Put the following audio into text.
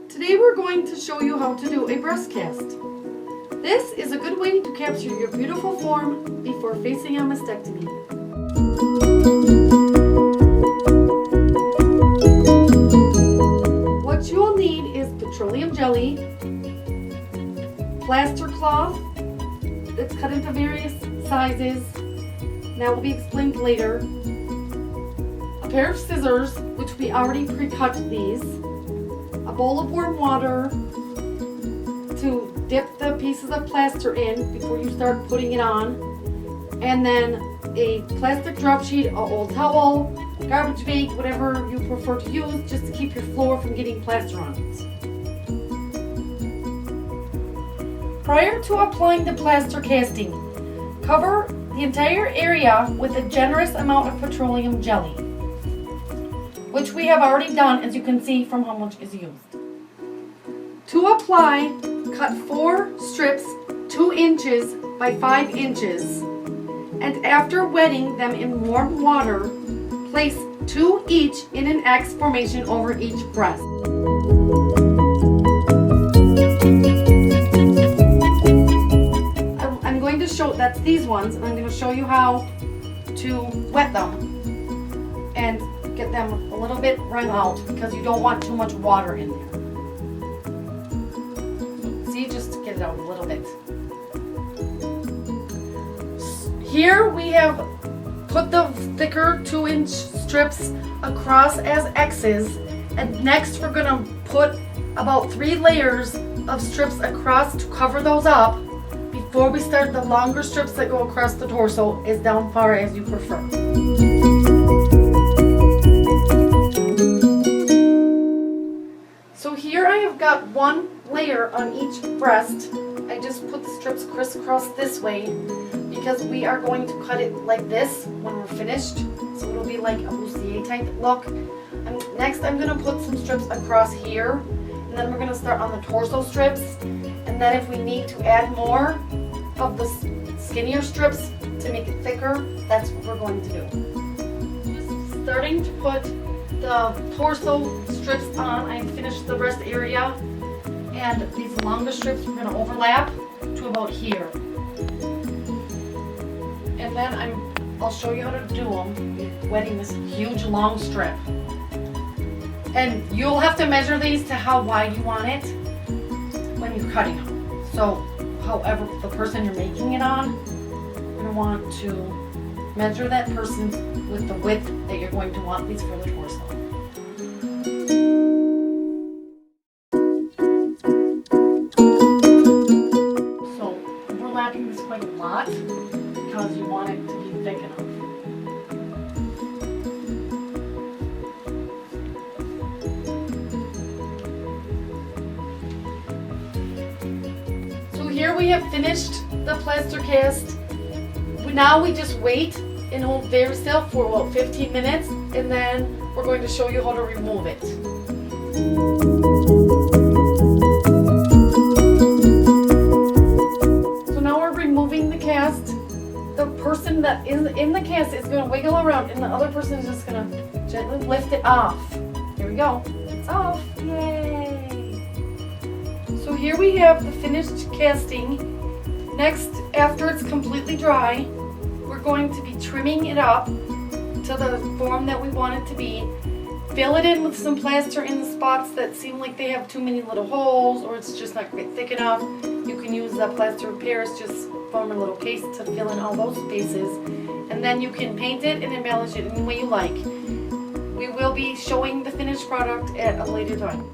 Today we're going to show you how to do a breast cast. This is a good way to capture your beautiful form before facing a mastectomy. What you will need is petroleum jelly, plaster cloth that's cut into various sizes, that will be explained later, a pair of scissors, which we already pre-cut these, a bowl of warm water to dip the pieces of plaster in before you start putting it on, and then a plastic drop sheet, an old towel, garbage bag, whatever you prefer to use, just to keep your floor from getting plaster on it. Prior to applying the plaster casting, cover the entire area with a generous amount of petroleum jelly, which we have already done, as you can see from how much is used. To apply, cut 4 strips 2 inches by 5 inches, and after wetting them in warm water, place 2 each in an X formation over each breast. I'm going to show, that's these ones, and I'm going to show you how to wet them and get them a little bit wrung out because you don't want too much water in there. See, just to get it out a little bit. Here we have put the thicker 2-inch strips across as X's, and next we're going to put about 3 layers of strips across to cover those up before we start the longer strips that go across the torso, as down far as you prefer. So here I have got 1 layer on each breast. I just put the strips crisscross this way because we are going to cut it like this when we're finished. So it'll be like a bustier type look. And next I'm going to put some strips across here, and then we're going to start on the torso strips. And then if we need to add more of the skinnier strips to make it thicker, that's what we're going to do. Just starting to put the torso strips on. I finished the breast area, and these longer strips we're going to overlap to about here. And then I'll show you how to do them, wetting this huge long strip. And you'll have to measure these to how wide you want it when you're cutting them. So however the person you're making it on, you're going to want to measure that person with the width that you're going to want these for the torso. So overlapping this quite a lot because you want it to be thick enough. Here we have finished the plaster cast. Now we just wait and hold very still for about 15 minutes, and then we're going to show you how to remove it. So now we're removing the cast. The person that is in the cast is going to wiggle around, and the other person is just going to gently lift it off. Here we go. It's off. Yay! So here we have the finished casting. Next, after it's completely dry, we're going to be trimming it up to the form that we want it to be. Fill it in with some plaster in the spots that seem like they have too many little holes, or it's just not quite thick enough. You can use the plaster of Paris, just form a little case to fill in all those spaces. And then you can paint it and embellish it any way you like. We will be showing the finished product at a later time.